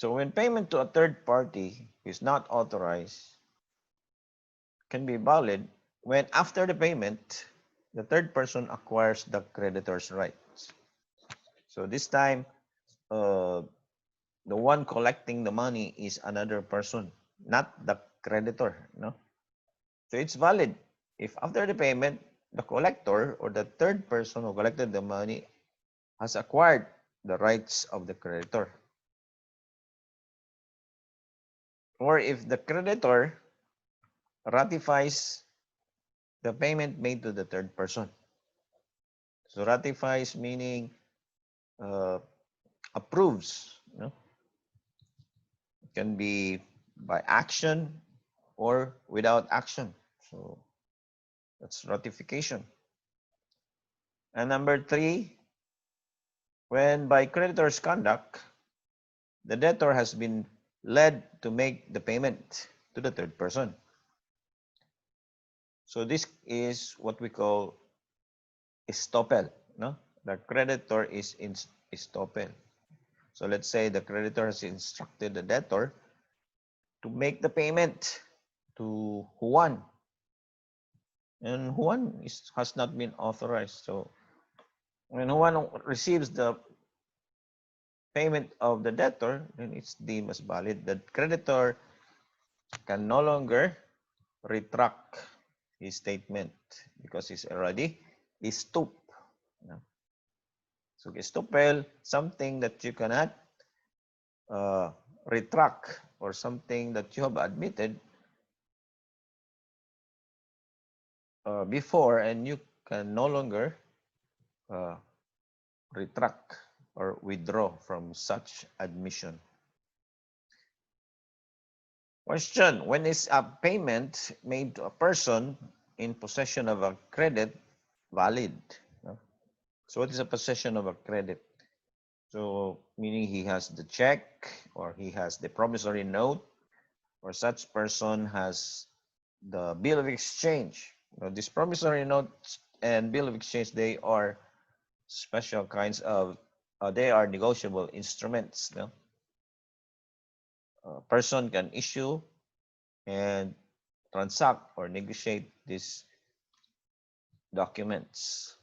So when payment to a third party is not authorized, can be valid when after the payment, the third person acquires the creditor's rights. So this time, uh, the one collecting the money is another person, not the creditor. No, so it's valid if after the payment, the collector or the third person who collected the money has acquired the rights of the creditor, or if the creditor ratifies the payment made to the third person. So ratifies meaning uh, approves. No? It can be by action or without action. So that's ratification. And number three, when by creditor's conduct, the debtor has been led to make the payment to the third person. So this is what we call estoppel. No? The creditor is in estoppel. So let's say the creditor has instructed the debtor to make the payment to Juan, and Juan has not been authorized. So when Juan receives the payment of the debtor, then it's deemed as valid. The creditor can no longer retract his statement because he's already estopped. So estoppel, something that you cannot retract, or something that you have admitted before and you can no longer uh, retract or withdraw from such admission. Question: when is a payment made to a person in possession of a credit valid? So what is a possession of a credit? So meaning he has the check or he has the promissory note, or such person has the bill of exchange. This promissory note and bill of exchange, they are special kinds of, they are negotiable instruments. No? A person can issue and transact or negotiate these documents.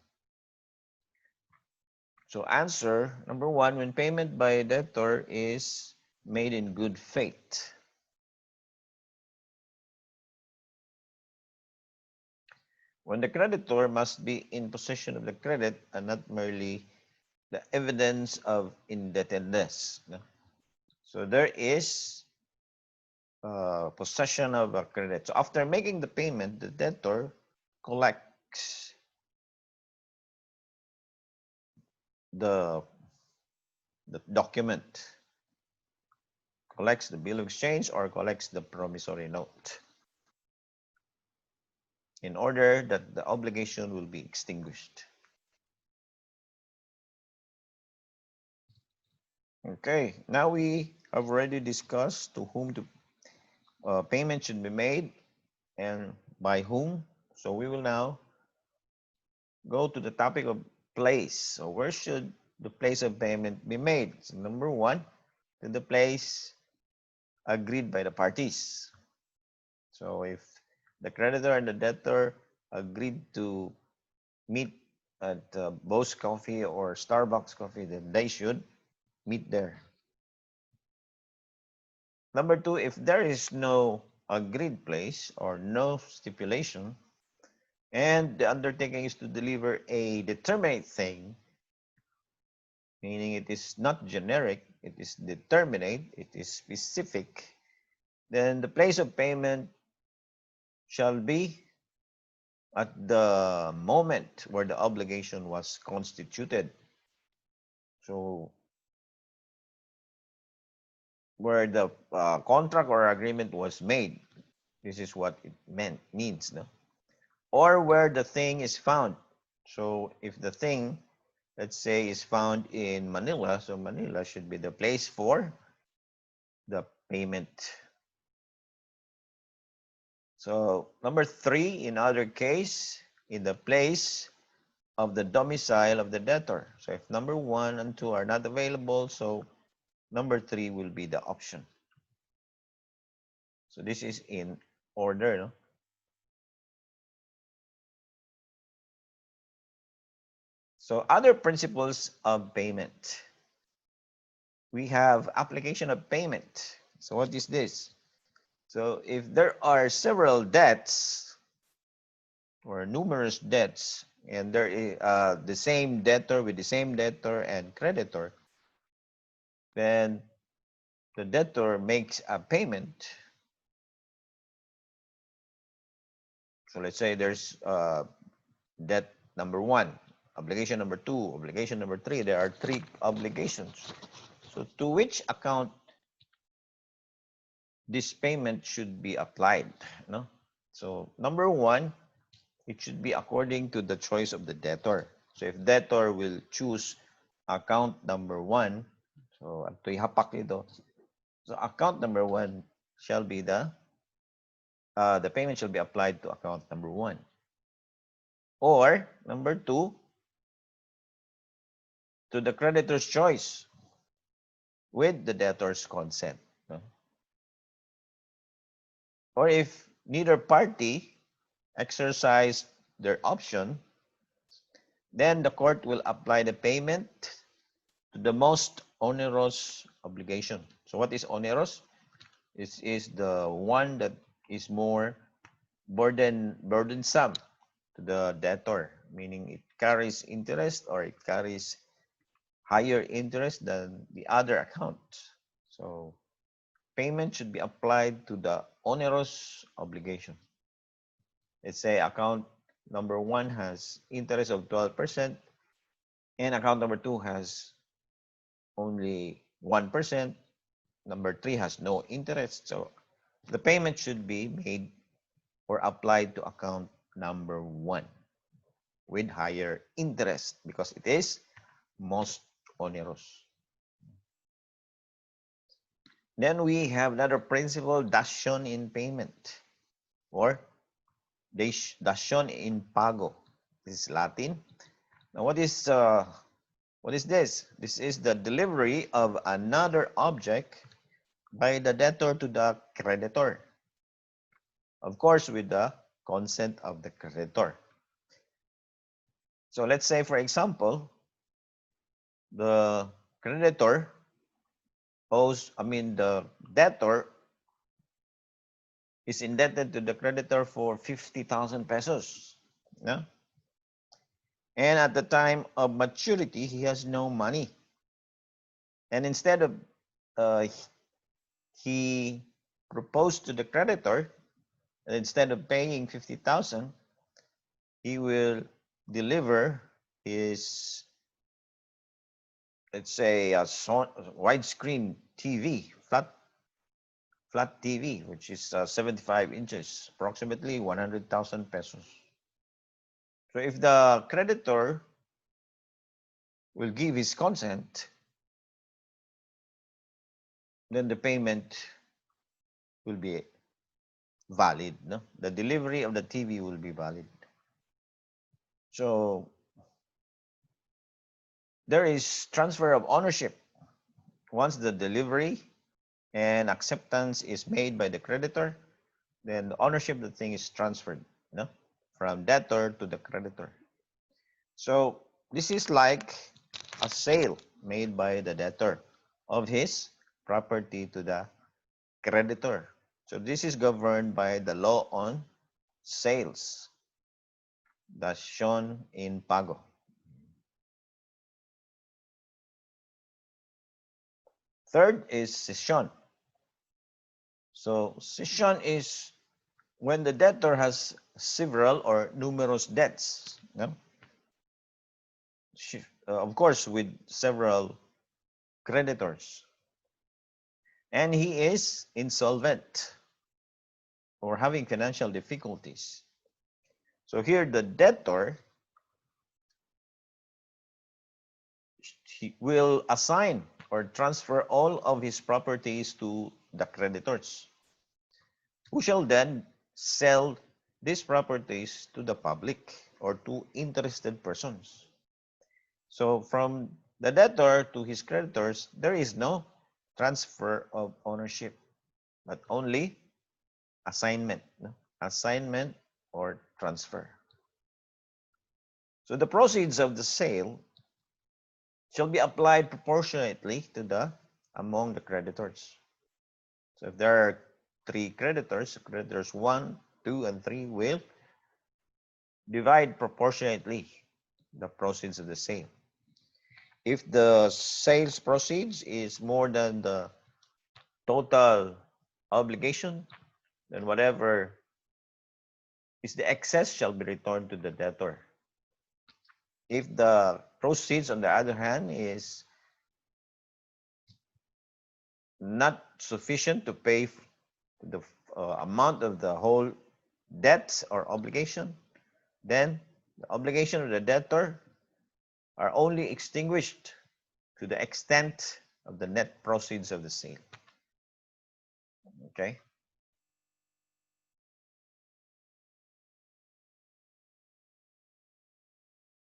So answer number one, when payment by a debtor is made in good faith. When the creditor must be in possession of the credit and not merely the evidence of indebtedness. So there is possession of a credit. So after making the payment, the debtor collects the document, collects the bill of exchange or collects the promissory note, in order that the obligation will be extinguished. Okay, now we have already discussed to whom the payment should be made and by whom. So we will now go to the topic of place. So where should the place of payment be made? So number one, to the place agreed by the parties. So if the creditor and the debtor agreed to meet at Bose Coffee or Starbucks Coffee, then they should meet there. Number two, if there is no agreed place or no stipulation, and the undertaking is to deliver a determinate thing, meaning it is not generic, it is determinate, it is specific, then the place of payment shall be at the moment where the obligation was constituted. So where the contract or agreement was made, this is what it means, no? Or where the thing is found. So if the thing, let's say, is found in Manila, so Manila should be the place for the payment. So number three, in other case, in the place of the domicile of the debtor. So if number one and two are not available, so number 3 will be the option. So this is in order, no? So other principles of payment. We have application of payment. So what is this? So if there are several debts or numerous debts, and there is the same debtor with the same debtor and creditor, then the debtor makes a payment. So let's say there's debt number 1, obligation number 2, obligation number 3. There are 3 obligations. So to which account this payment should be applied, no? So number 1, it should be according to the choice of the debtor. So if debtor will choose account number 1, so ito ihapak ito. So account number 1 shall be the payment shall be applied to account number 1. Or number 2, to the creditor's choice with the debtor's consent. No? Or if neither party exercise their option, then the court will apply the payment to the most onerous obligation. So what is onerous? This is the one that is more burdensome to the debtor, meaning it carries interest or it carries higher interest than the other account. So payment should be applied to the onerous obligation. Let's say account number 1 has interest of 12% and account number 2 has only 1%. Number 3 has no interest. So the payment should be made or applied to account number 1 with higher interest because it is most onerous. Then we have another principle, dación in payment or dación in pago. This is Latin. Now what is this? This is the delivery of another object by the debtor to the creditor. Of course, with the consent of the creditor. So let's say, for example, the creditor the debtor is indebted to the creditor for 50,000 pesos. Yeah? And at the time of maturity, he has no money. And instead of he proposed to the creditor, instead of paying 50,000, he will deliver his, let's say, a widescreen TV, flat TV, which is 75 inches, approximately 100,000 pesos. So if the creditor will give his consent, then the payment will be valid. No? The delivery of the TV will be valid. So there is transfer of ownership. Once the delivery and acceptance is made by the creditor, then the ownership of the thing is transferred, no? From debtor to the creditor. So this is like a sale made by the debtor of his property to the creditor. So this is governed by the law on sales, that's shown in pago. Third is cession. So cession is when the debtor has several or numerous debts. No? Of course, with several creditors. And he is insolvent or having financial difficulties. So here the debtor will assign or transfer all of his properties to the creditors, who shall then sell these properties to the public or to interested persons. So from the debtor to his creditors, there is no transfer of ownership, but only assignment, no? Assignment or transfer. So the proceeds of the sale shall be applied proportionately to the among the creditors. So if there are three creditors, creditors 1, 2, and 3 will divide proportionately the proceeds of the sale. If the sales proceeds is more than the total obligation, then whatever is the excess shall be returned to the debtor. If the proceeds, on the other hand, is not sufficient to pay the amount of the whole debt or obligation, then the obligation of the debtor are only extinguished to the extent of the net proceeds of the sale. Okay.